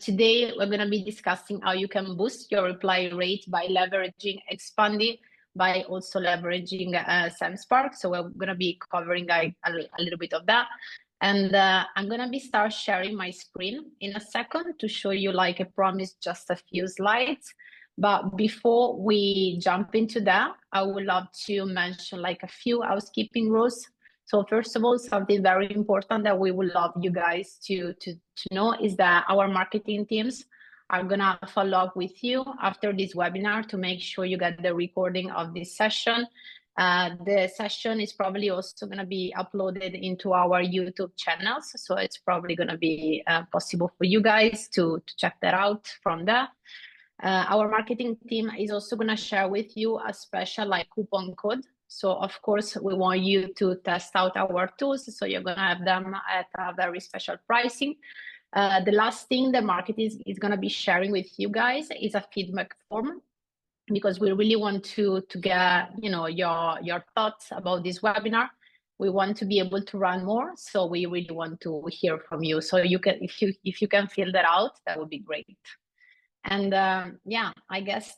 Today, we're going to be discussing how you can boost your reply rate by leveraging Expandi, by also leveraging Sendspark. So we're going to be covering a little bit of that. And I'm going to be start sharing my screen in a second to show you, like I promised, just a few slides. But before we jump into that, I would love to mention like a few housekeeping rules. So first of all, something very important that we would love you guys to know is that our marketing teams are gonna follow up with you after this webinar to make sure you get the recording of this session. The session is probably also gonna be uploaded into our YouTube channels. So it's probably gonna be possible for you guys to check that out from there. Our marketing team is also gonna share with you a special like coupon code. So of course, we want you to test out our tools. So you're gonna have them at a very special pricing. The last thing the marketing is gonna be sharing with you guys is a feedback form, because we really want to get your thoughts about this webinar. We want to be able to run more, so we really want to hear from you. So you can, if you can fill that out, that would be great. And yeah, I guess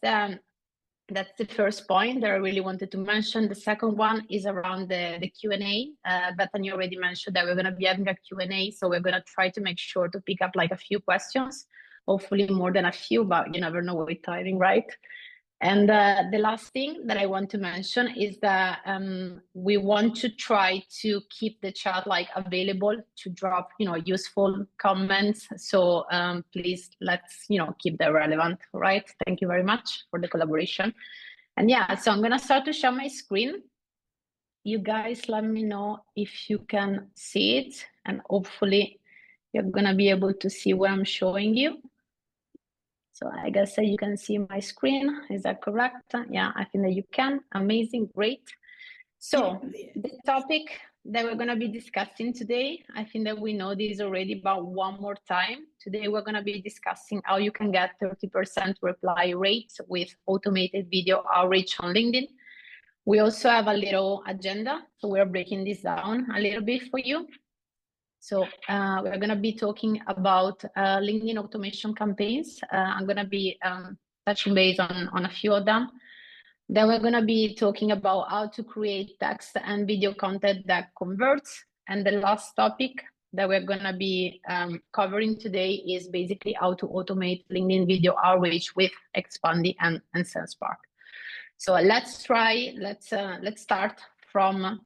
that's the first point that I really wanted to mention. The second one is around the Q&A. Bethany already mentioned that we're going to be having a Q&A, so we're going to try to make sure to pick up like a few questions, hopefully more than a few, but you never know with timing, right? And the last thing that I want to mention is that we want to try to keep the chat like available to drop, useful comments. So please, let's, keep that relevant, right? Thank you very much for the collaboration. And yeah, so I'm gonna start to share my screen. You guys let me know if you can see it, and hopefully you're gonna be able to see what I'm showing you. So I guess that you can see my screen. Is that correct? Yeah, I think that you can. Amazing, great. So the topic that we're going to be discussing today, I think that we know this already, but one more time. Today we're going to be discussing how you can get 30% reply rates with automated video outreach on LinkedIn. We also have a little agenda, so we're breaking this down a little bit for you. So we're going to be talking about LinkedIn automation campaigns. I'm going to be touching base on a few of them. Then we're going to be talking about how to create text and video content that converts. And the last topic that we're going to be covering today is basically how to automate LinkedIn video outreach with Expandi and Sendspark. So let's start from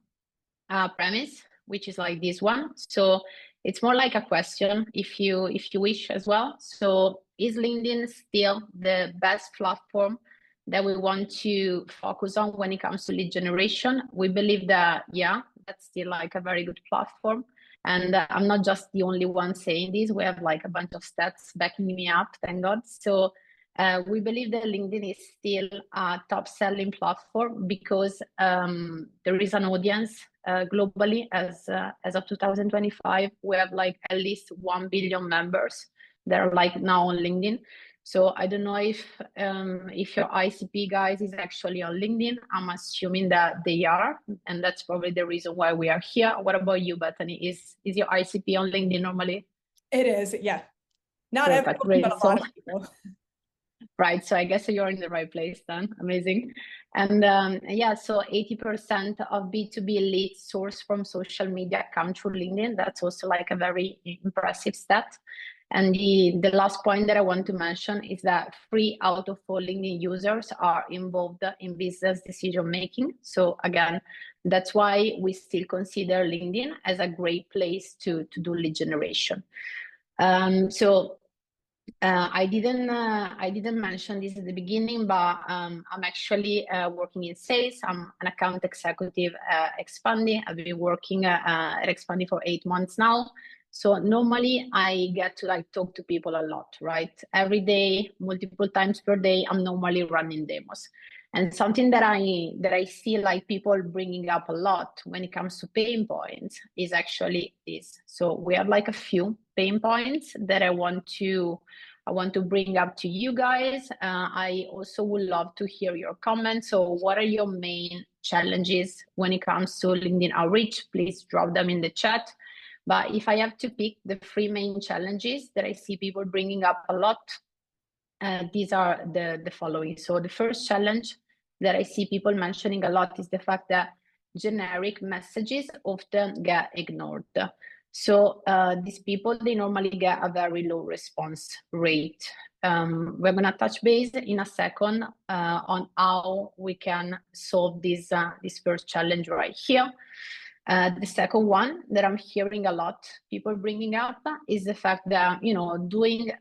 a premise, which is like this one. So it's more like a question, if you wish as well. So is LinkedIn still the best platform that we want to focus on when it comes to lead generation? We believe that, yeah, that's still like a very good platform. And I'm not just the only one saying this. We have like a bunch of stats backing me up, thank God. So we believe that LinkedIn is still a top selling platform because there is an audience globally. As of 2025, we have like at least 1 billion members that are like now on LinkedIn. So I don't know if your ICP guys is actually on LinkedIn. I'm assuming that they are, and that's probably the reason why we are here. What about you, Bethany? Is your ICP on LinkedIn normally? It is, yeah. Not everyone, but a lot of people. Right, so I guess you're in the right place then. Amazing. And yeah, so 80% of B2B leads sourced from social media come through LinkedIn. That's also like a very impressive stat. And the last point that I want to mention is that 3 out of 4 LinkedIn users are involved in business decision making. So again, that's why we still consider LinkedIn as a great place to do lead generation. I didn't mention this at the beginning, but I'm actually working in sales. I'm an account executive at Expandi. I've been working at Expandi for 8 months now. So normally I get to like talk to people a lot, right? Every day, multiple times per day, I'm normally running demos. And something that I see like people bringing up a lot when it comes to pain points is actually this. So we have like a few pain points that I want to bring up to you guys. I also would love to hear your comments. So what are your main challenges when it comes to LinkedIn outreach? Please drop them in the chat. But if I have to pick the 3 main challenges that I see people bringing up a lot, these are the following. So the first challenge that I see people mentioning a lot is the fact that generic messages often get ignored. So these people, they normally get a very low response rate. We're going to touch base in a second on how we can solve this first challenge right here. The second one that I'm hearing a lot people bringing up is the fact that, you know, doing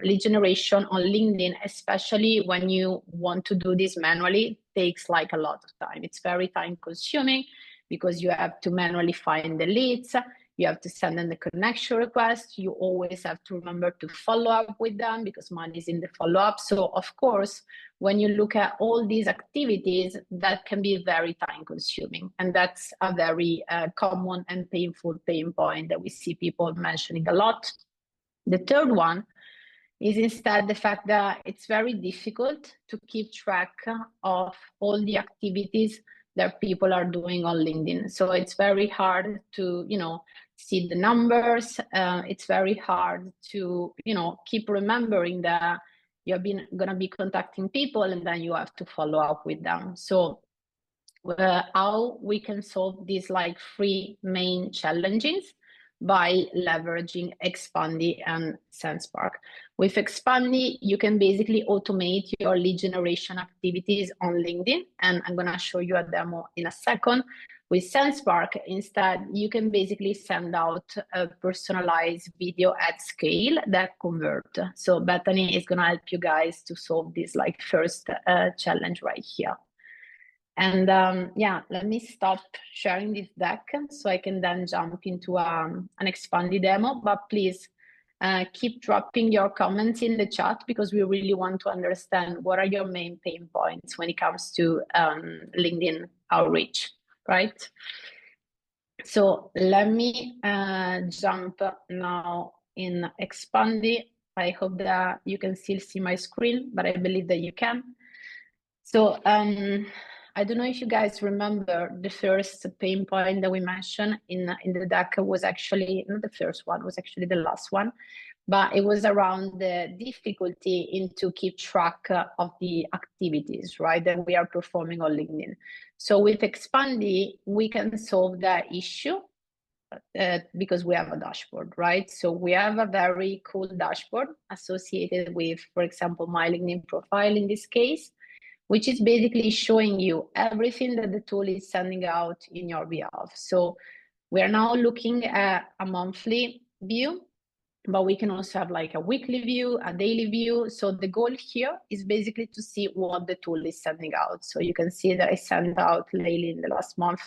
lead generation on LinkedIn, especially when you want to do this manually, takes like a lot of time. It's very time consuming because you have to manually find the leads. You have to send them the connection request. You always have to remember to follow up with them because money is in the follow-up. So of course, when you look at all these activities, that can be very time consuming. And that's a very common and painful pain point that we see people mentioning a lot. The third one is instead the fact that it's very difficult to keep track of all the activities that people are doing on LinkedIn. So it's very hard to, you know, see the numbers. It's very hard to, you know, keep remembering that you're gonna be contacting people and then you have to follow up with them. So how we can solve these like 3 main challenges by leveraging Expandi and Sendspark. With Expandi, you can basically automate your lead generation activities on LinkedIn, and I'm gonna show you a demo in a second. With Sendspark, instead, you can basically send out a personalized video at scale that convert. So Bethany is gonna help you guys to solve this like first challenge right here. And yeah, let me stop sharing this deck so I can then jump into an Expandi demo, but please keep dropping your comments in the chat because we really want to understand what are your main pain points when it comes to LinkedIn outreach, right? So let me jump now in Expandi. I hope that you can still see my screen, but I believe that you can. So I don't know if you guys remember the first pain point that we mentioned in the deck was actually not the first one, was actually the last one, but it was around the difficulty in to keep track of the activities, right, that we are performing on LinkedIn. So with Expandi, we can solve that issue because we have a dashboard, right? So we have a very cool dashboard associated with, for example, my LinkedIn profile in this case, which is basically showing you everything that the tool is sending out in your behalf. So we are now looking at a monthly view, but we can also have like a weekly view, a daily view. So the goal here is basically to see what the tool is sending out. So you can see that I sent out lately in the last month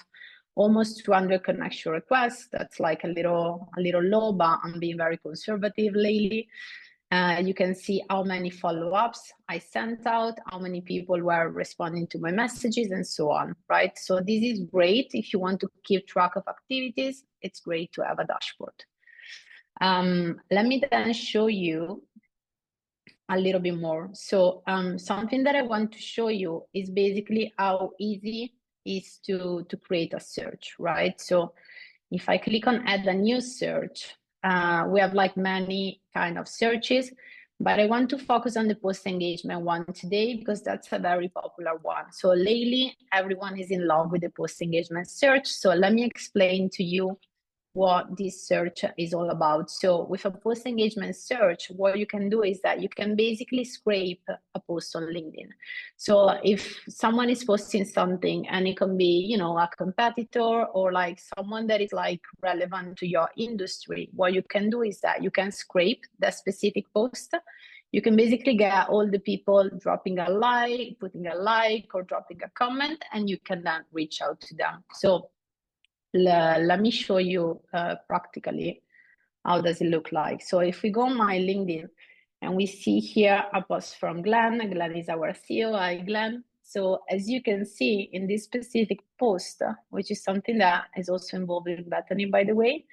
almost 200 connection requests. That's like a little low, but I'm being very conservative lately. You can see how many follow-ups I sent out, how many people were responding to my messages, and so on, right? So this is great if you want to keep track of activities. It's great to have a dashboard. Let me then show you a little bit more. So something that I want to show you is basically how easy it is to create a search, right? So if I click on add a new search, we have like many kind of searches, but I want to focus on the post engagement one today because that's a very popular one. So lately, everyone is in love with the post engagement search. So let me explain to you what this search is all about. So with a post engagement search, what you can do is that you can basically scrape a post on LinkedIn. So if someone is posting something and it can be, you know, a competitor or like someone that is like relevant to your industry, what you can do is that you can scrape that specific post. You can basically get all the people dropping a like, putting a like or dropping a comment, and you can then reach out to them. So let me show you practically how does it look like. So if we go on my LinkedIn and we see here a post from Glenn is our CEO. Hi, Glenn. So as you can see in this specific post, which is something that is also involved in Bethany, by the way.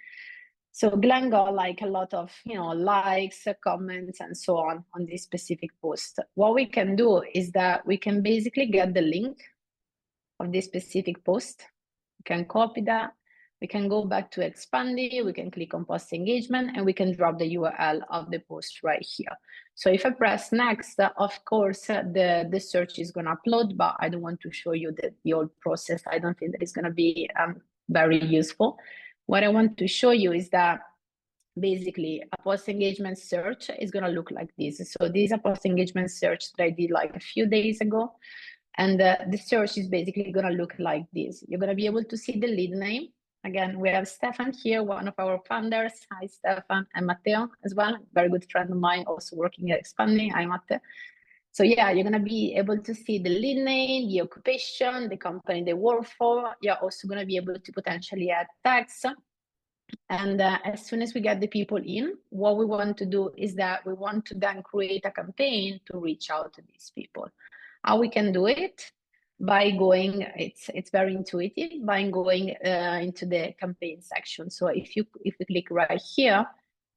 So Glenn got like a lot of, you know, likes, comments, and so on this specific post. What we can do is that we can basically get the link of this specific post. You can copy that, We can go back to Expandi, we can click on post engagement, and we can drop the URL of the post right here. So if I press next, of course, the search is going to upload, but I don't want to show you the old process. I don't think that it's going to be very useful. What I want to show you is that basically a post engagement search is going to look like this. So this is a post engagement search that I did like a few days ago. And the search is basically going to look like this. You're going to be able to see the lead name. Again, we have Stefan here, one of our founders. Hi, Stefan, and Matteo as well. Very good friend of mine, also working at Expandi. Hi, Matteo. So yeah, you're going to be able to see the lead name, the occupation, the company they work for. You're also going to be able to potentially add tags. And as soon as we get the people in, what we want to do is that we want to then create a campaign to reach out to these people. How we can do it? By going, it's very intuitive, by going into the campaign section. So if we click right here,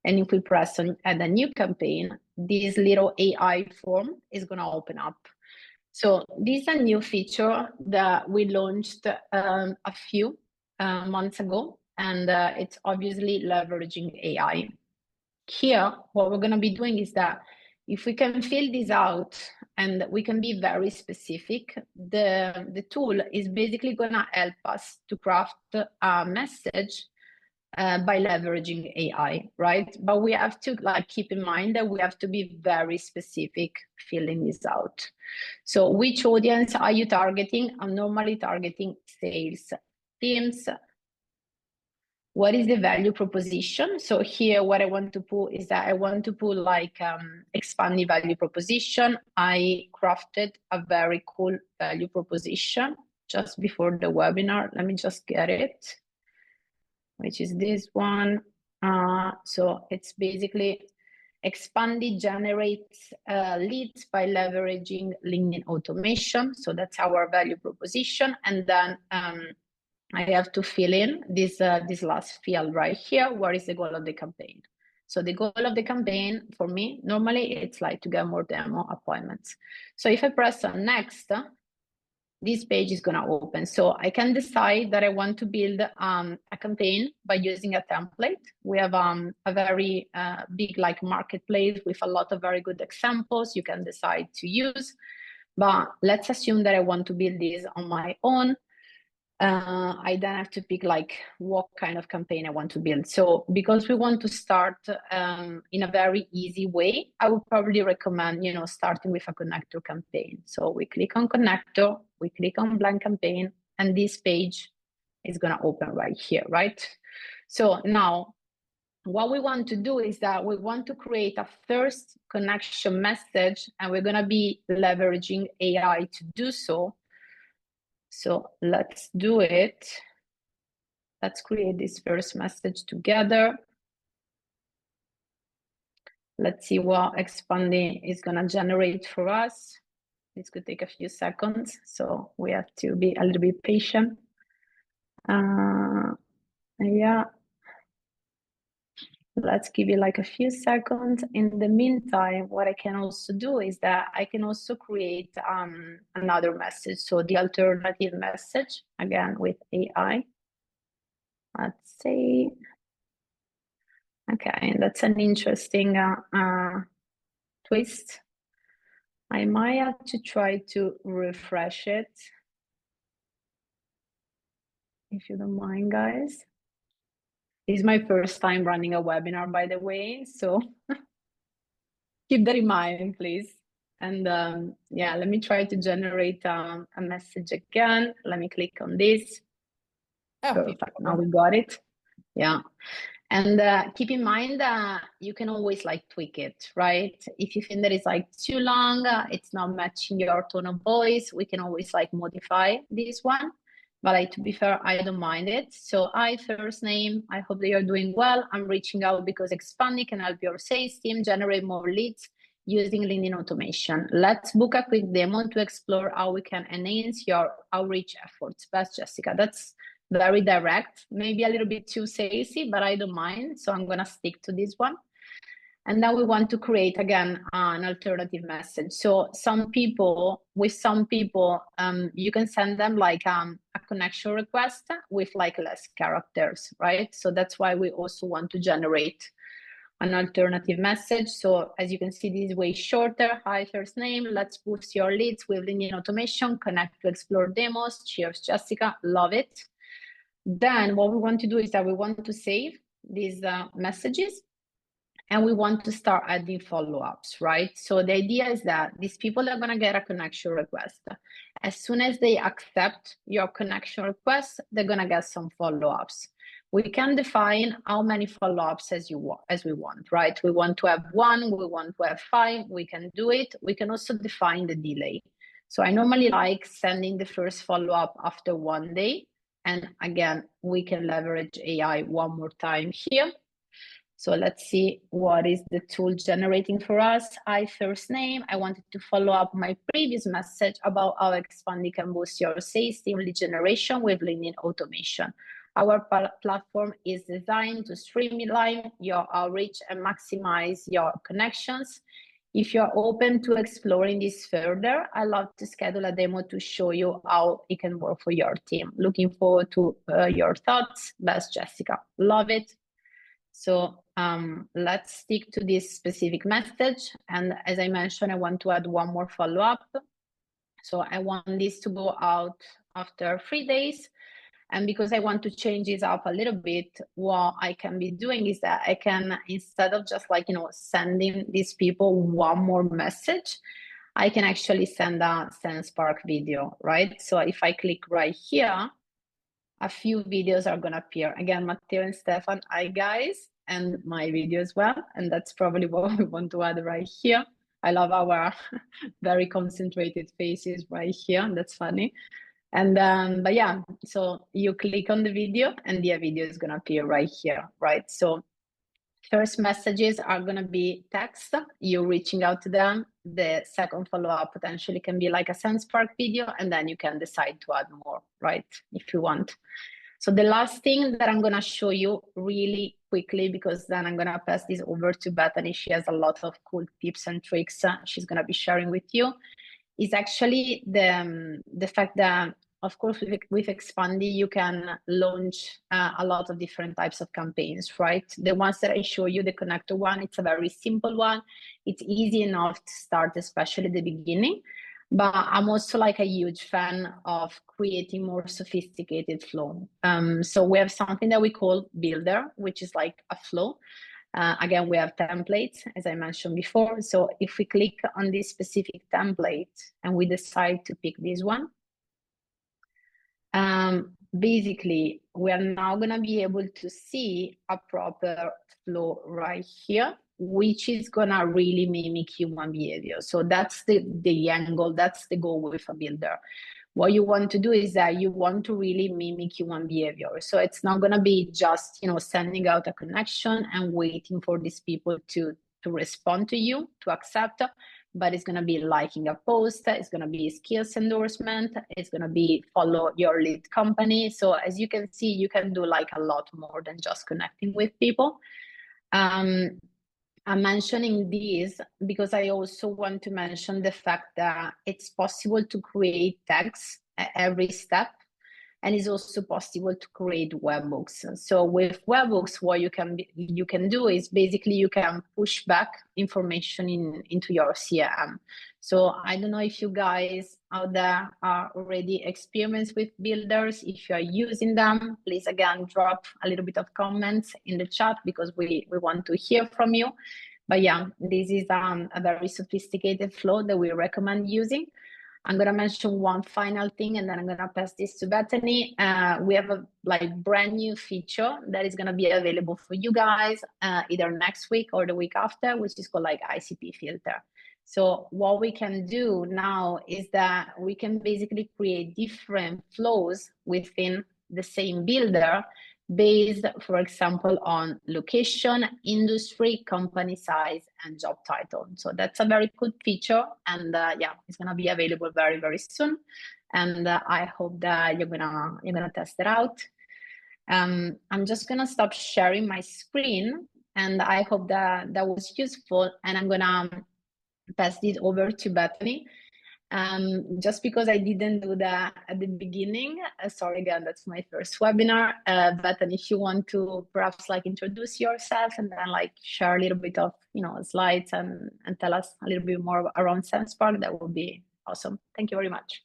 and if we press on add a new campaign, this little AI form is going to open up. So this is a new feature that we launched a few months ago, and it's obviously leveraging AI. Here, what we're going to be doing is that if we can fill this out and we can be very specific, the tool is basically going to help us to craft a message by leveraging AI, right? But we have to keep in mind that we have to be very specific filling this out. So which audience are you targeting? I'm normally targeting sales teams. What is the value proposition? So here, what I want to put is that I want to put Expandi value proposition. I crafted a very cool value proposition just before the webinar. Let me just get it, which is this one. So it's basically Expandi generates leads by leveraging LinkedIn automation. So that's our value proposition. And then I have to fill in this last field right here. What is the goal of the campaign? So the goal of the campaign for me, normally it's like to get more demo appointments. So if I press on next, this page is going to open. So I can decide that I want to build a campaign by using a template. We have a very big marketplace with a lot of very good examples you can decide to use. But let's assume that I want to build this on my own. I then have to pick what kind of campaign I want to build. So because we want to start in a very easy way, I would probably recommend, starting with a connector campaign. So we click on connector, we click on blank campaign, and this page is going to open right here, right? So now what we want to do is that we want to create a first connection message, and we're going to be leveraging AI to do so. So let's do it. Let's create this first message together. Let's see what Expandi is going to generate for us. This could take a few seconds, so we have to be a little bit patient. Yeah. Let's give it a few seconds. In the meantime, what I can also do is that I can also create another message. So the alternative message, again, with AI. Let's see. Okay, that's an interesting twist. I might have to try to refresh it, if you don't mind, guys. This is my first time running a webinar, by the way, so keep that in mind, please. And yeah, let me try to generate a message again. Let me click on this. Oh, perfect, now we got it. Yeah. And keep in mind that you can always tweak it, right? If you think that it's too long, it's not matching your tone of voice, we can always modify this one. But to be fair, I don't mind it. So hi, first name, I hope that you're doing well. I'm reaching out because Expandi can help your sales team generate more leads using LinkedIn automation. Let's book a quick demo to explore how we can enhance your outreach efforts. Best, Jessica. That's very direct, maybe a little bit too salesy, but I don't mind. So I'm going to stick to this one. And then we want to create again an alternative message. So with some people, you can send them like a connection request with like less characters, right? So that's why we also want to generate an alternative message. So as you can see, this is way shorter. Hi, first name. Let's boost your leads with LinkedIn automation. Connect to explore demos. Cheers, Jessica. Love it. Then what we want to do is that we want to save these messages. And we want to start adding follow-ups, right? So the idea is that these people are going to get a connection request. As soon as they accept your connection request, they're going to get some follow-ups. We can define how many follow-ups as we want, right? We want to have 1, we want to have 5, we can do it. We can also define the delay. So I normally like sending the first follow-up after 1 day. And again, we can leverage AI one more time here. So let's see what is the tool generating for us. Hi, first name. I wanted to follow up my previous message about how Expandi can boost your sales team lead generation with LinkedIn automation. Our platform is designed to streamline your outreach and maximize your connections. If you're open to exploring this further, I'd love to schedule a demo to show you how it can work for your team. Looking forward to your thoughts. Best, Jessica. Love it. So let's stick to this specific message. And as I mentioned, I want to add one more follow-up. So I want this to go out after 3 days. And because I want to change this up a little bit, what I can be doing is that I can, instead of just like, sending these people one more message, I can actually send a Sendspark video, right? So if I click right here, a few videos are going to appear. Again, Matteo and Stefan, hi guys, and my video as well. And that's probably what we want to add right here. I love our very concentrated faces right here. That's funny. And but yeah, so you click on the video and the video is going to appear right here, right? So first messages are going to be text, you reaching out to them. The second follow-up potentially can be like a Sendspark video, and then you can decide to add more, right, if you want. So the last thing that I'm going to show you really quickly, because then I'm going to pass this over to Bethany. She has a lot of cool tips and tricks she's going to be sharing with you, is actually the fact that, of course, with Expandi, you can launch a lot of different types of campaigns, right? The ones that I show you, the connector one, it's a very simple one. It's easy enough to start, especially at the beginning. But I'm also like a huge fan of creating more sophisticated flow. So we have something that we call Builder, which is like a flow. Again, we have templates, as I mentioned before. So if we click on this specific template and we decide to pick this one, basically, we are now going to be able to see a proper flow right here, which is going to really mimic human behavior. So that's the angle, that's the goal with a builder. What you want to do is that you want to really mimic human behavior. So it's not going to be just, sending out a connection and waiting for these people to respond to you, to accept, but it's going to be liking a post, it's going to be skills endorsement, it's going to be follow your lead company. So as you can see, you can do like a lot more than just connecting with people. I'm mentioning this because I also want to mention the fact that it's possible to create tags at every step, and it's also possible to create webhooks. So with webhooks, what you can do is basically you can push back information into your CRM. So I don't know if you guys out there are already experienced with builders. If you are using them, please again drop a little bit of comments in the chat, because we want to hear from you. But yeah, this is a very sophisticated flow that we recommend using. I'm going to mention one final thing, and then I'm going to pass this to Bethany. We have a brand new feature that is going to be available for you guys either next week or the week after, which is called ICP filter. So what we can do now is that we can basically create different flows within the same builder based, for example, on location, industry, company size, and job title. So that's a very good feature, and yeah, it's gonna be available very, very soon. And I hope that you're gonna test it out. I'm just gonna stop sharing my screen And I hope that that was useful. And I'm gonna pass this over to Bethany. Just because I didn't do that at the beginning, sorry again, that's my first webinar. Bethany, if you want to perhaps like introduce yourself and then like share a little bit of, slides and tell us a little bit more around Sendspark, that would be awesome. Thank you very much.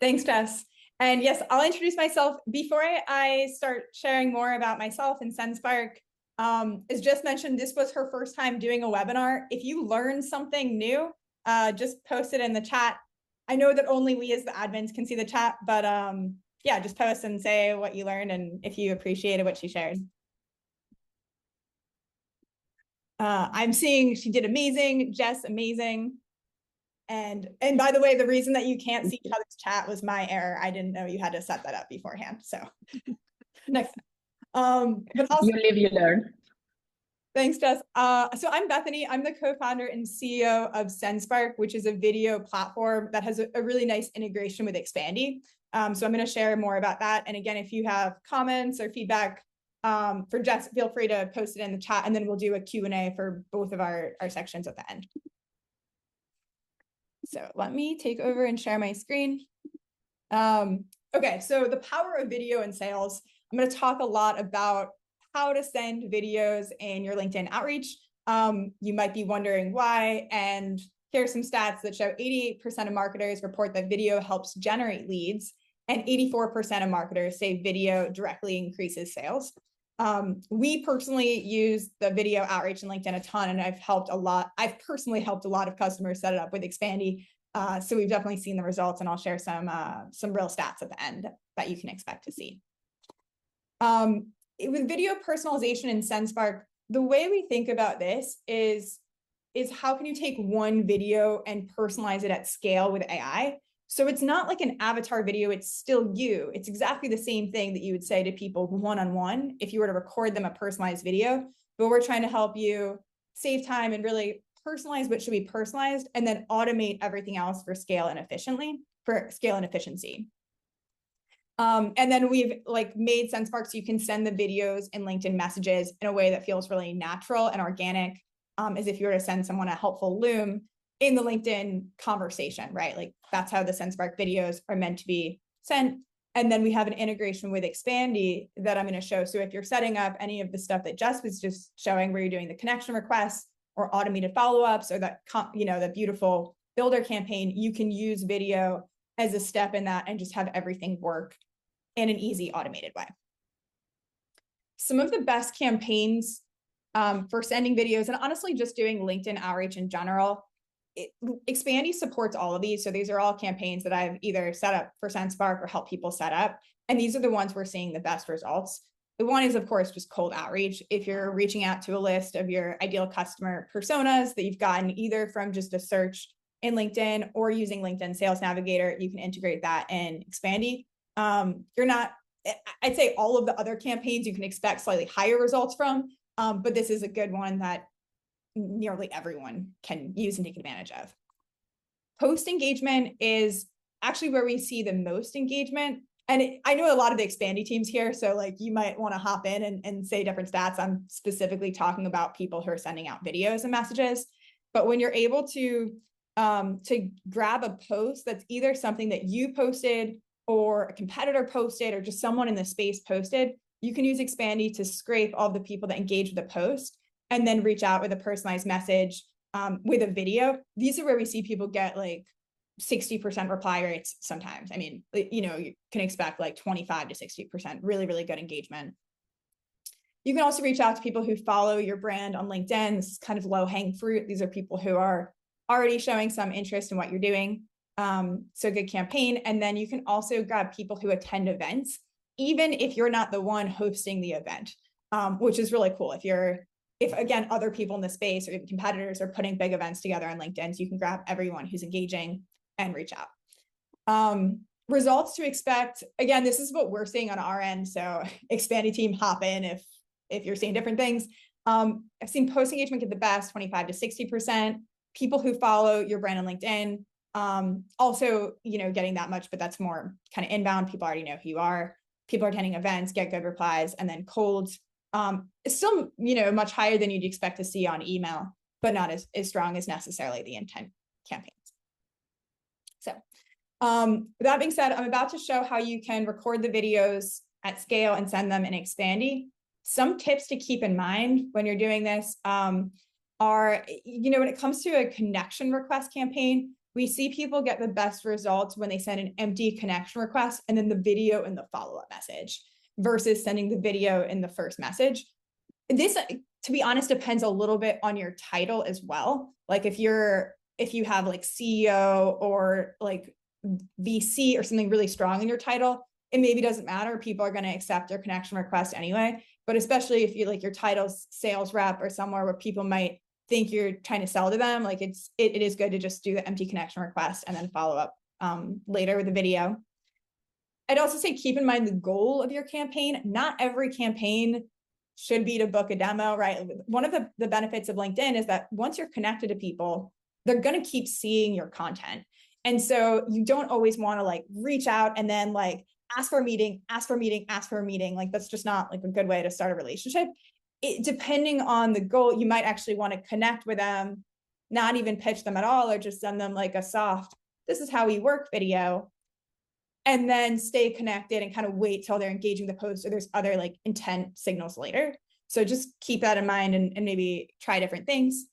Thanks, Jess. And yes, I'll introduce myself. Before I start sharing more about myself and Sendspark, as Jess mentioned, this was her first time doing a webinar. If you learned something new, just post it in the chat. I know that only we as the admins can see the chat, but yeah, just post and say what you learned and if you appreciated what she shared. I'm seeing she did amazing, Jess, amazing. And by the way, the reason that you can't see each other's chat was my error. I didn't know you had to set that up beforehand. So next time. But also, you live, you learn. Thanks, Jess. So I'm Bethany. I'm the co-founder and CEO of Sendspark, which is a video platform that has a really nice integration with Expandi. So I'm going to share more about that. And again, if you have comments or feedback for Jess, feel free to post it in the chat, and then we'll do a Q&A for both of our sections at the end. So let me take over and share my screen. Okay, so the power of video in sales. I'm going to talk a lot about how to send videos in your LinkedIn outreach. You might be wondering why, and here are some stats that show 88% of marketers report that video helps generate leads, and 84% of marketers say video directly increases sales. We personally use the video outreach in LinkedIn a ton, and I've personally helped a lot of customers set it up with Expandi. So we've definitely seen the results, and I'll share some real stats at the end that you can expect to see. With video personalization in Sendspark, the way we think about this is how can you take one video and personalize it at scale with AI? So it's not like an avatar video, it's still you. It's exactly the same thing that you would say to people one-on-one if you were to record them a personalized video, but we're trying to help you save time and really personalize what should be personalized, and then automate everything else for scale and efficiency. And then we've made Sendspark so you can send the videos in LinkedIn messages in a way that feels really natural and organic, as if you were to send someone a helpful Loom in the LinkedIn conversation, right? Like that's how the Sendspark videos are meant to be sent. And then we have an integration with Expandi that I'm going to show. So if you're setting up any of the stuff that Jess was just showing, where you're doing the connection requests or automated follow-ups, or that, the beautiful builder campaign, you can use video as a step in that and just have everything work in an easy automated way. Some of the best campaigns for sending videos, and honestly just doing LinkedIn outreach in general, Expandi supports all of these. So these are all campaigns that I've either set up for Sendspark or help people set up. And these are the ones we're seeing the best results. The one is, of course, just cold outreach. If you're reaching out to a list of your ideal customer personas that you've gotten either from just a search in LinkedIn or using LinkedIn Sales Navigator, you can integrate that in Expandi. I'd say all of the other campaigns you can expect slightly higher results from, but this is a good one that nearly everyone can use and take advantage of. Post engagement is actually where we see the most engagement. And I know a lot of the Expandi teams here, so you might want to hop in and say different stats. I'm specifically talking about people who are sending out videos and messages. But when you're able to grab a post that's either something that you posted or a competitor posted or just someone in the space posted, you can use Expandi to scrape all the people that engage with the post and then reach out with a personalized message with a video. These are where we see people get 60% reply rates sometimes. I mean, you can expect 25 to 60%, really, really good engagement. You can also reach out to people who follow your brand on LinkedIn. This is kind of low-hanging fruit. These are people who are already showing some interest in what you're doing. So good campaign. And then you can also grab people who attend events, even if you're not the one hosting the event, which is really cool. If again, other people in the space or even competitors are putting big events together on LinkedIn, so you can grab everyone who's engaging and reach out. Results to expect. Again, this is what we're seeing on our end. So Expandi team, hop in if you're seeing different things. I've seen post engagement get the best, 25 to 60%. People who follow your brand on LinkedIn, also, getting that much, but that's more kind of inbound. People already know who you are. People are attending events, get good replies, and then cold. It's still, much higher than you'd expect to see on email, but not as strong as necessarily the intent campaigns. So that being said, I'm about to show how you can record the videos at scale and send them in Expandi. Some tips to keep in mind when you're doing this are, when it comes to a connection request campaign, we see people get the best results when they send an empty connection request and then the video in the follow-up message versus sending the video in the first message. This, to be honest, depends a little bit on your title as well. Like if you have like CEO or like VC or something really strong in your title, it maybe doesn't matter. People are going to accept their connection request anyway. But especially if you like your title's sales rep or somewhere where people might think you're trying to sell to them, like it is good to just do the empty connection request and then follow up later with a video. I'd also say keep in mind the goal of your campaign. Not every campaign should be to book a demo, right? One of the benefits of LinkedIn is that once you're connected to people, they're going to keep seeing your content. And so you don't always want to like reach out and then like ask for a meeting. Like that's just not like a good way to start a relationship. Depending on the goal, you might actually want to connect with them, not even pitch them at all, or just send them like a soft, this is how we work video, and then stay connected and kind of wait till they're engaging the post or there's other like intent signals later. So just keep that in mind and maybe try different things.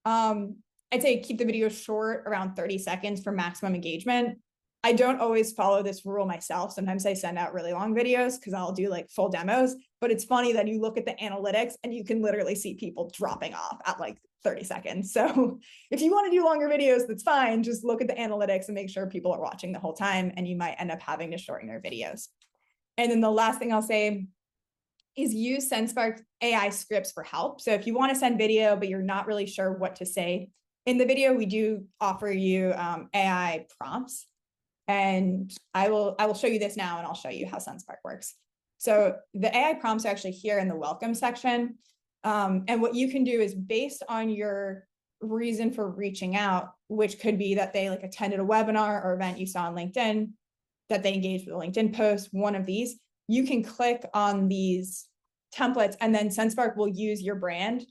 I'd say keep the video short, around 30 seconds for maximum engagement. I don't always follow this rule myself. Sometimes I send out really long videos because I'll do like full demos, but it's funny that you look at the analytics and you can literally see people dropping off at like 30 seconds. So if you want to do longer videos, that's fine. Just look at the analytics and make sure people are watching the whole time, and you might end up having to shorten their videos. And then the last thing I'll say is use Sendspark AI scripts for help. So if you want to send video, but you're not really sure what to say in the video, we do offer you AI prompts. And I will show you this now, and I'll show you how Sendspark works. So the AI prompts are actually here in the welcome section. And what you can do is based on your reason for reaching out, which could be that they like attended a webinar or event you saw on LinkedIn, that they engaged with a LinkedIn post, one of these, you can click on these templates, and then Sendspark will use your brand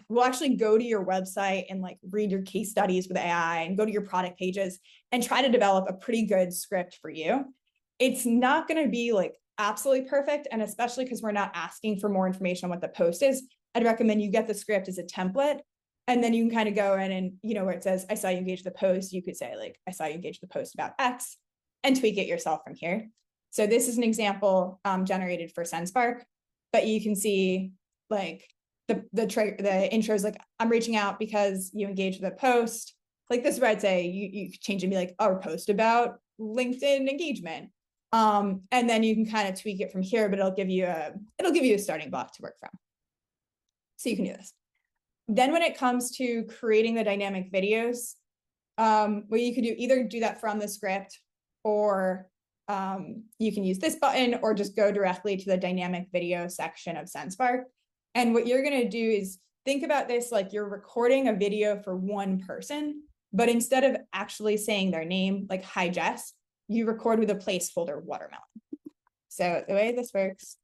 we'll actually go to your website and like read your case studies with AI and go to your product pages and try to develop a pretty good script for you. It's not going to be like absolutely perfect. And especially because we're not asking for more information on what the post is, I'd recommend you get the script as a template. And then you can kind of go in and, where it says, I saw you engage the post, you could say like, I saw you engage the post about X, and tweak it yourself from here. So this is an example generated for Sendspark, but you can see like, the intro is like, I'm reaching out because you engaged with a post. Like this is where I'd say you could change and be like, our post about LinkedIn engagement. And then you can kind of tweak it from here, but it'll give you a starting block to work from. So you can do this. Then when it comes to creating the dynamic videos, what you could do, either do that from the script, or you can use this button, or just go directly to the dynamic video section of Sendspark. And what you're going to do is think about this like you're recording a video for one person, but instead of actually saying their name, like, hi, Jess, you record with a placeholder watermelon. So the way this works,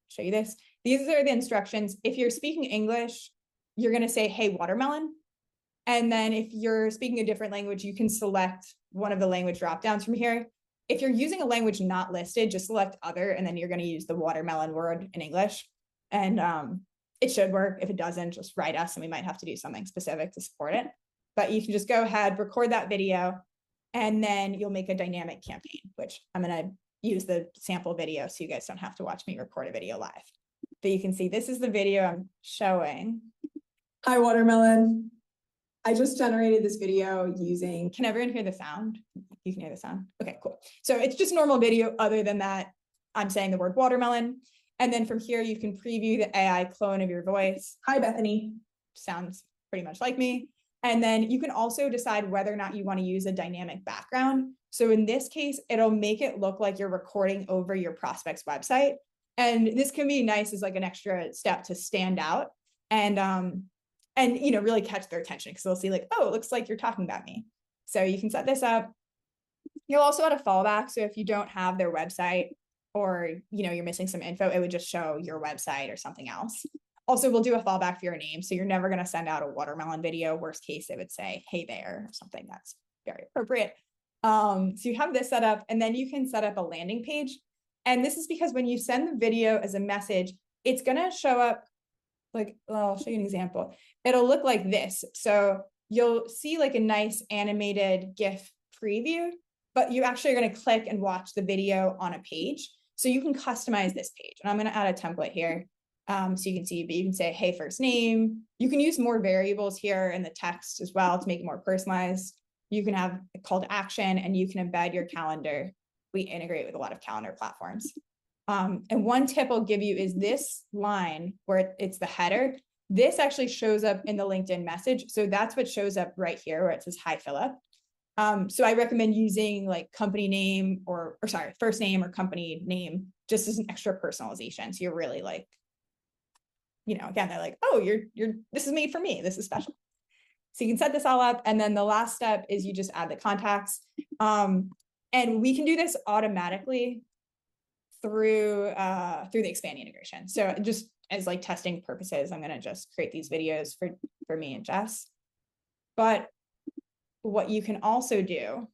show you this. These are the instructions. If you're speaking English, you're going to say, hey, watermelon. And then if you're speaking a different language, you can select one of the language dropdowns from here. If you're using a language not listed, just select other, and then you're going to use the watermelon word in English. And it should work. If it doesn't, just write us and we might have to do something specific to support it. But you can just go ahead, record that video, and then you'll make a dynamic campaign, which I'm going to use the sample video so you guys don't have to watch me record a video live. But you can see this is the video I'm showing. Hi, watermelon. I just generated this video using, can everyone hear the sound? You can hear the sound? Okay, cool. So it's just normal video. Other than that, I'm saying the word watermelon. And then from here, you can preview the AI clone of your voice. Hi, Bethany. Sounds pretty much like me. And then you can also decide whether or not you want to use a dynamic background. So in this case, it'll make it look like you're recording over your prospect's website. And this can be nice as like an extra step to stand out and really catch their attention, because they'll see like, oh, it looks like you're talking about me. So you can set this up. You'll also add a fallback. So if you don't have their website, or, you're missing some info, it would just show your website or something else. Also, we'll do a fallback for your name. So you're never going to send out a watermelon video. Worst case, it would say, hey there, or something that's very appropriate. So you have this set up, and then you can set up a landing page. And this is because when you send the video as a message, it's going to show up like, well, I'll show you an example. It'll look like this. So you'll see like a nice animated GIF preview, but you actually are going to click and watch the video on a page. So you can customize this page. And I'm going to add a template here. So you can see, but you can say, hey, first name. You can use more variables here in the text as well to make it more personalized. You can have a call to action, and you can embed your calendar. We integrate with a lot of calendar platforms. And one tip I'll give you is this line where it's the header. This actually shows up in the LinkedIn message. So that's what shows up right here where it says, hi, Philip. So I recommend using like company name or sorry, first name or company name, just as an extra personalization. So you're really like, again, they're like, oh, this is made for me. This is special. So you can set this all up. And then the last step is you just add the contacts. And we can do this automatically through the Expandi integration. So just as like testing purposes, I'm going to just create these videos for me and Jess. But what you can also do,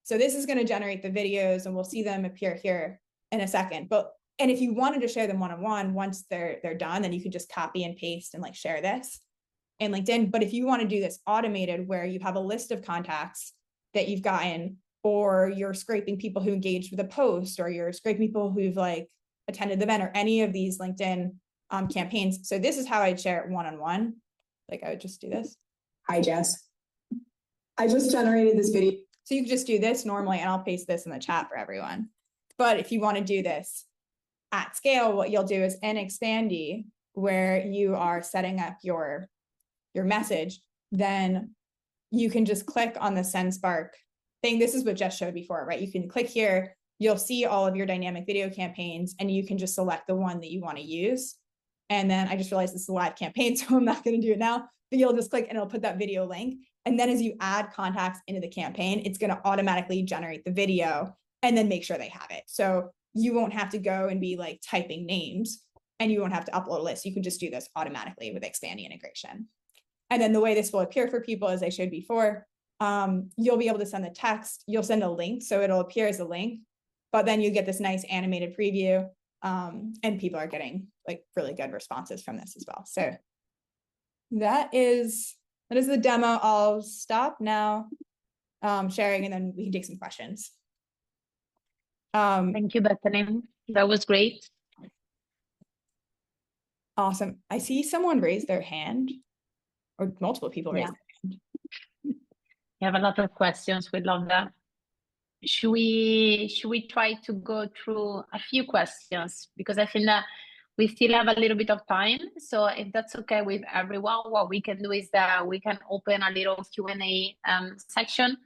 so this is going to generate the videos, and we'll see them appear here in a second. And if you wanted to share them one-on-one, once they're done, then you could just copy and paste and like share this in LinkedIn. But if you want to do this automated, where you have a list of contacts that you've gotten, or you're scraping people who engaged with a post, or you're scraping people who've like attended the event, or any of these LinkedIn campaigns. So this is how I'd share it one-on-one. Like I would just do this. Hi, Jess. I just generated this video. So you can just do this normally, and I'll paste this in the chat for everyone. But if you want to do this at scale, what you'll do is in Expandi, where you are setting up your message, then you can just click on the Sendspark thing. This is what Jess showed before, right? You can click here, you'll see all of your dynamic video campaigns, and you can just select the one that you want to use. And then I just realized this is a live campaign, so I'm not going to do it now, but you'll just click and it'll put that video link. And then as you add contacts into the campaign, it's going to automatically generate the video and then make sure they have it. So you won't have to go and be like typing names, and you won't have to upload a list. You can just do this automatically with Expandi integration. And then the way this will appear for people, as I showed before, you'll be able to send the text, you'll send a link. So it'll appear as a link, but then you get this nice animated preview, and people are getting like really good responses from this as well. So that is the demo. I'll stop now sharing, and then we can take some questions. Thank you, Bethany. That was great. Awesome. I see someone raise their hand, or multiple people raise their hand. We have a lot of questions. We love that. Should we try to go through a few questions? Because I think that we still have a little bit of time. So if that's okay with everyone, what we can do is that we can open a little Q&A section,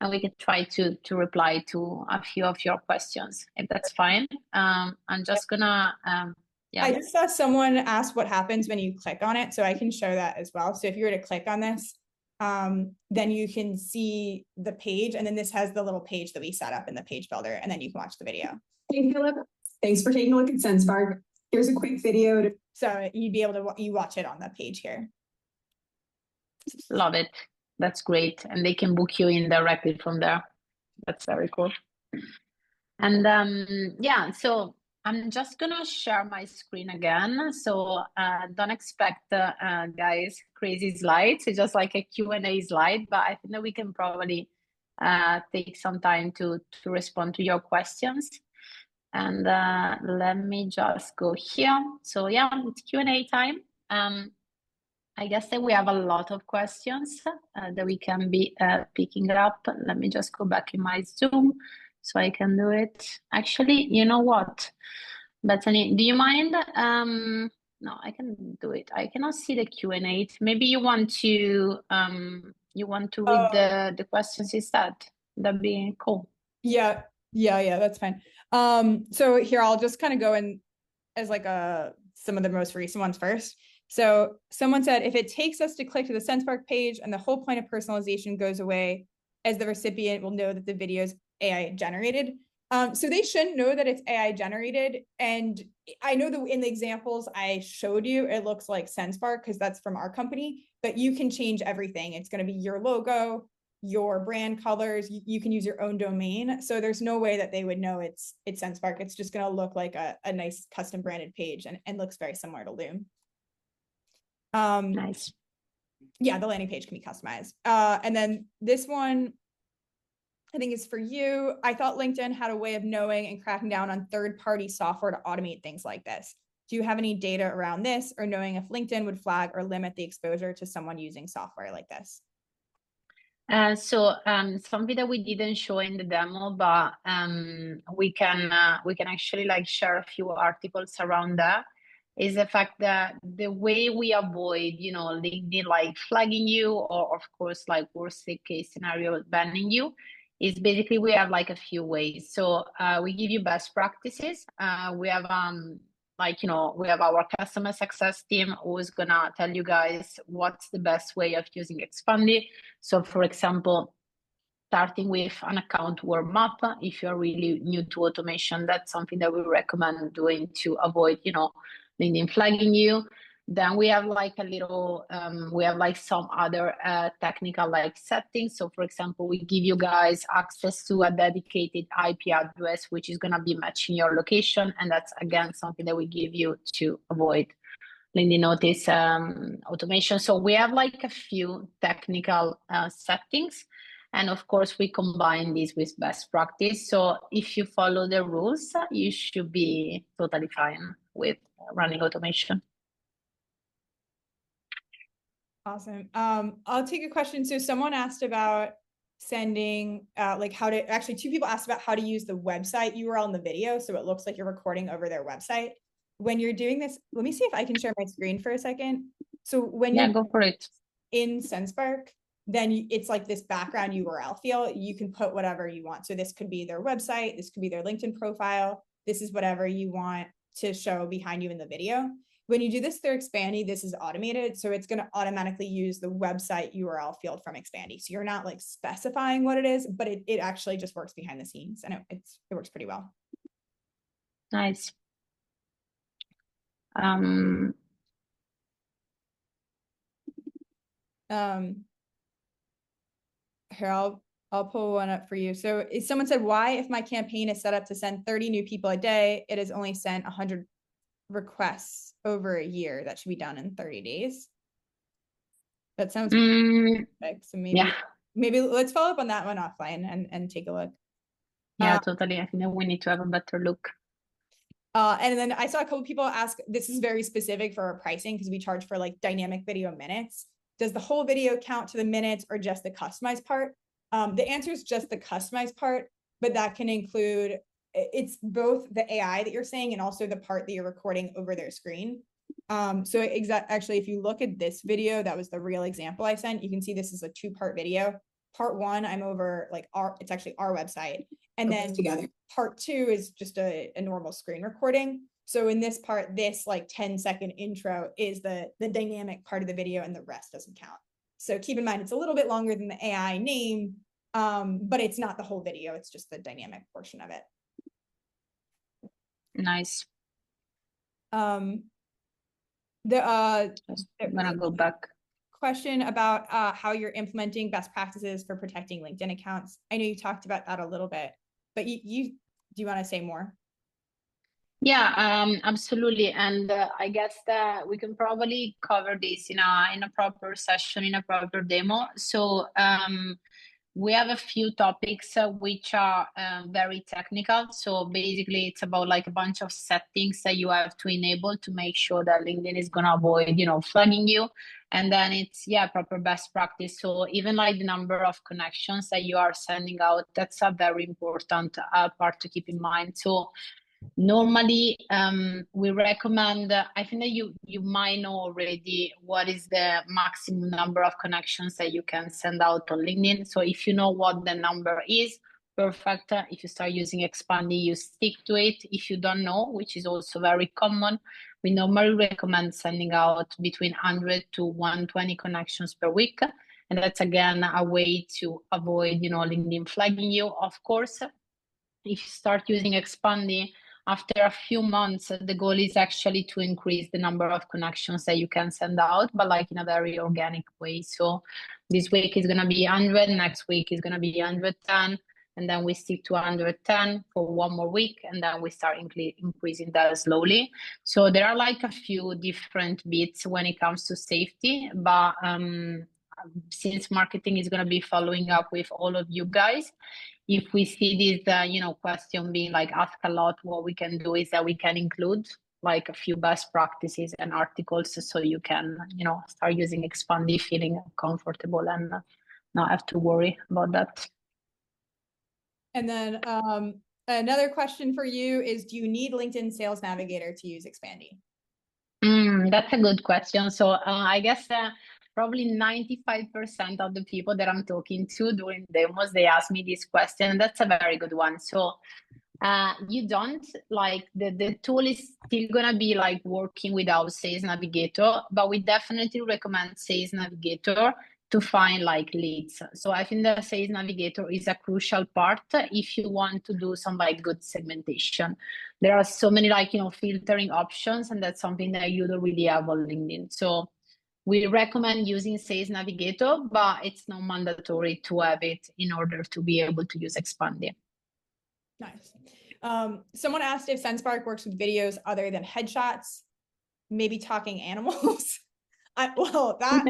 and we can try to reply to a few of your questions, if that's fine. I'm just gonna, yeah. I just saw someone ask what happens when you click on it, so I can show that as well. So if you were to click on this, then you can see the page, and then this has the little page that we set up in the page builder, and then you can watch the video. Hey, Philip. Thanks for taking a look at Sendspark. Here's a quick video. So you'd be able to watch it on the page here. Love it. That's great. And they can book you in directly from there. That's very cool. And yeah, so I'm just gonna share my screen again. So don't expect, guys, crazy slides. It's just like a Q&A slide, but I think that we can probably take some time to respond to your questions. And let me just go here. So yeah, it's Q&A time. I guess that we have a lot of questions that we can be picking up. Let me just go back in my Zoom so I can do it. Actually, you know what, Bethany, do you mind? No, I can do it. I cannot see the Q&A. Maybe you want to read the questions instead. That'd be cool. Yeah, that's fine. So here, I'll just kind of go in as like some of the most recent ones first. So someone said, if it takes us to click to the Sendspark page and the whole point of personalization goes away, as the recipient will know that the video is AI generated, So they shouldn't know that it's AI generated. And I know that in the examples I showed you, it looks like Sendspark because that's from our company, but you can change everything. It's going to be your logo, your brand colors. You can use your own domain. So there's no way that they would know it's Sendspark. It's just going to look like a nice custom branded page and looks very similar to Loom. Nice. Yeah, the landing page can be customized. And then this one, I think it's for you. I thought LinkedIn had a way of knowing and cracking down on third-party software to automate things like this. Do you have any data around this or knowing if LinkedIn would flag or limit the exposure to someone using software like this? Something that we didn't show in the demo, but we can actually like share a few articles around that, is the fact that the way we avoid, LinkedIn like flagging you, or of course like worst case scenario banning you, is basically we have like a few ways. So we give you best practices. We have we have our customer success team who is gonna tell you guys what's the best way of using Expandi. So for example, starting with an account warm up, if you're really new to automation, that's something that we recommend doing to avoid, LinkedIn flagging you. Then we have like we have like some other technical like settings. So for example, we give you guys access to a dedicated IP address, which is gonna be matching your location. And that's again, something that we give you to avoid LinkedIn notice automation. So we have like a few technical settings. And of course, we combine these with best practice. So if you follow the rules, you should be totally fine with running automation. Awesome. I'll take a question. So someone asked about sending actually two people asked about how to use the website URL in the video. So it looks like you're recording over their website. When you're doing this, let me see if I can share my screen for a second. So when you go for it in Sendspark, then it's like this background URL field. You can put whatever you want. So this could be their website. This could be their LinkedIn profile. This is whatever you want to show behind you in the video. When you do this through Expandi, this is automated. So it's going to automatically use the website URL field from Expandi. So you're not like specifying what it is, but it actually just works behind the scenes and it works pretty well. Nice. Here, I'll pull one up for you. So someone said, why, if my campaign is set up to send 30 new people a day, it has only sent 100 requests over a year? That should be done in 30 days. That sounds perfect. So maybe let's follow up on that one offline and take a look. Yeah, totally. I think that we need to have a better look. And then I saw a couple people ask, this is very specific for our pricing because we charge for like dynamic video minutes. Does the whole video count to the minutes or just the customized part? The answer is just the customized part, but that can include, it's both the AI that you're saying and also the part that you're recording over their screen. Actually, if you look at this video, that was the real example I sent. You can see this is a 2-part video. Part 1, I'm over like it's actually our website. And then together, part 2 is just a normal screen recording. So in this part, this like 10-second intro is the dynamic part of the video and the rest doesn't count. So keep in mind, it's a little bit longer than the AI name, but it's not the whole video. It's just the dynamic portion of it. Nice. I'm gonna go back. Question about how you're implementing best practices for protecting LinkedIn accounts. I know you talked about that a little bit, but do you want to say more? Yeah, absolutely. And I guess that we can probably cover this in a proper session, in a proper demo. So we have a few topics which are very technical. So basically it's about like a bunch of settings that you have to enable to make sure that LinkedIn is going to avoid, flagging you. And then it's, proper best practice. So even like the number of connections that you are sending out, that's a very important part to keep in mind. So normally, we recommend, I think that you might know already what is the maximum number of connections that you can send out on LinkedIn. So if you know what the number is, perfect. If you start using Expandi, you stick to it. If you don't know, which is also very common, we normally recommend sending out between 100 to 120 connections per week. And that's, again, a way to avoid, LinkedIn flagging you, of course. if you start using Expandi, after a few months, the goal is actually to increase the number of connections that you can send out, but like in a very organic way. So this week is going to be 100, next week is going to be 110, and then we stick to 110 for one more week, and then we start increasing that slowly. So there are like a few different bits when it comes to safety, but since marketing is going to be following up with all of you guys, if we see this, question being like asked a lot, what we can do is that we can include like a few best practices and articles so you can, start using Expandi feeling comfortable and not have to worry about that. And then another question for you is, do you need LinkedIn Sales Navigator to use Expandi? That's a good question. So I guess probably 95% of the people that I'm talking to during demos, they ask me this question. That's a very good one. So you don't like the tool is still gonna be like working without Sales Navigator, but we definitely recommend Sales Navigator to find like leads. So I think the Sales Navigator is a crucial part if you want to do some like good segmentation. There are so many like, filtering options, and that's something that you don't really have on LinkedIn. So we recommend using Sales Navigator, but it's not mandatory to have it in order to be able to use Expandi. Nice. Someone asked if Sendspark works with videos other than headshots, maybe talking animals. Love that.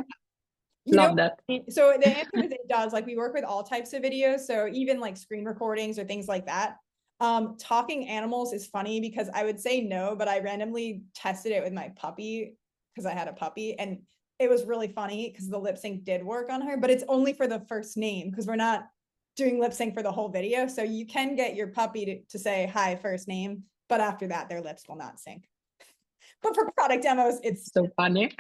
So the answer is it does. Like, we work with all types of videos. So even like screen recordings or things like that. Talking animals is funny because I would say no, but I randomly tested it with my puppy because I had a puppy, and it was really funny because the lip sync did work on her, but it's only for the first name because we're not doing lip sync for the whole video. So you can get your puppy to say hi first name, but after that, their lips will not sync. But for product demos, it's so funny.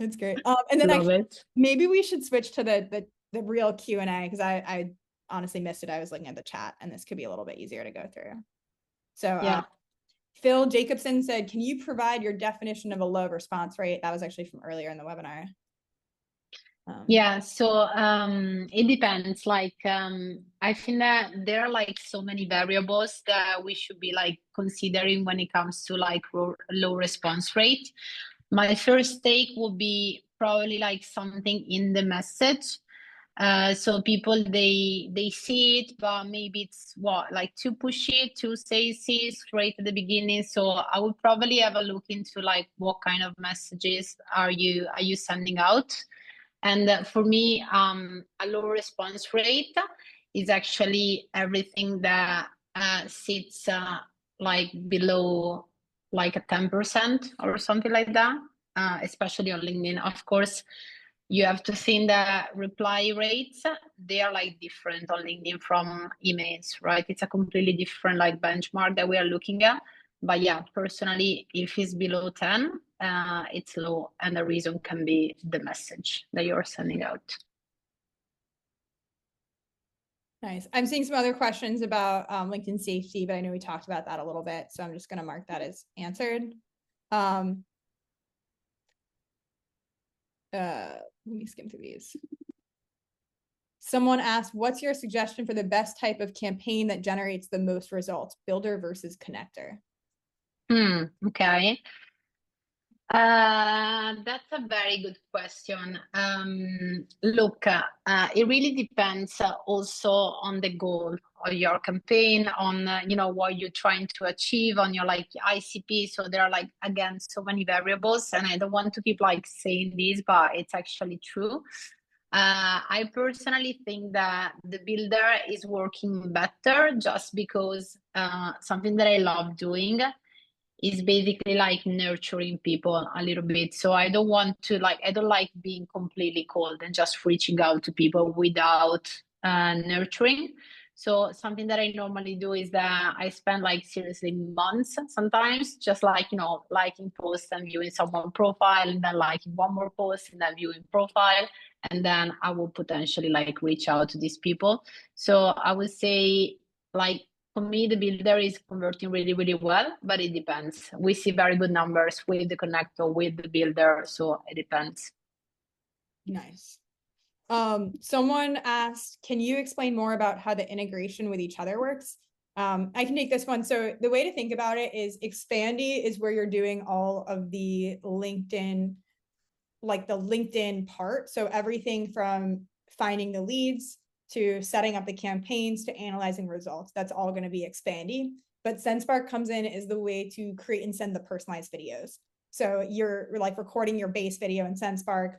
It's great. And then maybe we should switch to the real Q&A because I honestly missed it. I was looking at the chat, and this could be a little bit easier to go through. So yeah. Phil Jacobson said, can you provide your definition of a low response rate? That was actually from earlier in the webinar. So it depends. Like I think that there are like so many variables that we should be like considering when it comes to like low response rate. My first take would be probably like something in the message. So people, they see it, but maybe it's like too pushy, too salesy straight at the beginning. So I would probably have a look into like what kind of messages are you sending out. And for me, a low response rate is actually everything that sits like below like a 10% or something like that, especially on LinkedIn. Of course, you have to think that reply rates, they are like different on LinkedIn from emails, right? It's a completely different like benchmark that we are looking at. But yeah, personally, if it's below 10, it's low, and the reason can be the message that you're sending out. Nice. I'm seeing some other questions about LinkedIn safety, but I know we talked about that a little bit, so I'm just going to mark that as answered. Let me skim through these. Someone asked, what's your suggestion for the best type of campaign that generates the most results, builder versus connector? Okay. That's a very good question. Look, it really depends also on the goal of your campaign, on what you're trying to achieve, on your like ICP. So there are like, again, so many variables, and I don't want to keep like saying this, but it's actually true. I personally think that the builder is working better just because something that I love doing is basically like nurturing people a little bit. So I don't like being completely cold and just reaching out to people without nurturing. So something that I normally do is that I spend like seriously months sometimes just like, liking posts and viewing someone's profile, and then liking one more post and then viewing profile. And then I will potentially like reach out to these people. So I would say like, for me, the builder is converting really, really well, but it depends. We see very good numbers with the connector, with the builder, so it depends. Nice. Someone asked, can you explain more about how the integration with each other works? I can take this one. So the way to think about it is Expandi is where you're doing all of the LinkedIn, like the LinkedIn part. So everything from finding the leads to setting up the campaigns to analyzing results, that's all going to be Expandi. But Sendspark comes in as the way to create and send the personalized videos. So you're like recording your base video in Sendspark,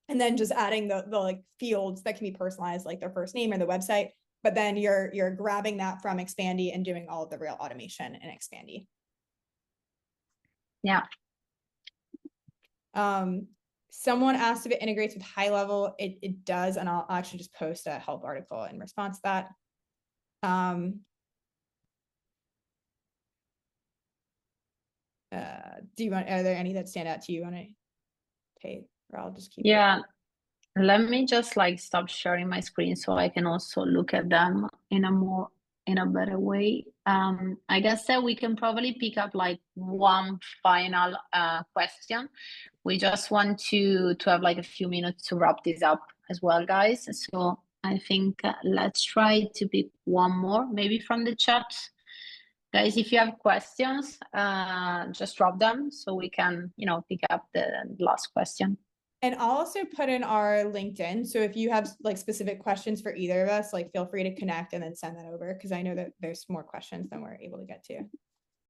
and then just adding the like fields that can be personalized, like their first name or the website. But then you're grabbing that from Expandi and doing all of the real automation in Expandi. Yeah. Someone asked if it integrates with high level. It does, and I'll actually just post a help article in response to that. Do you want, are there any that stand out to you on a page, or I'll just keep it? Let me just like stop sharing my screen so I can also look at them in a better way. I guess that we can probably pick up like one final question. We just want to have like a few minutes to wrap this up as well, guys. So I think let's try to pick one more, maybe from the chat. Guys, if you have questions, just drop them so we can, pick up the last question. And I'll also put in our LinkedIn. So if you have like specific questions for either of us, like feel free to connect and then send that over, because I know that there's more questions than we're able to get to.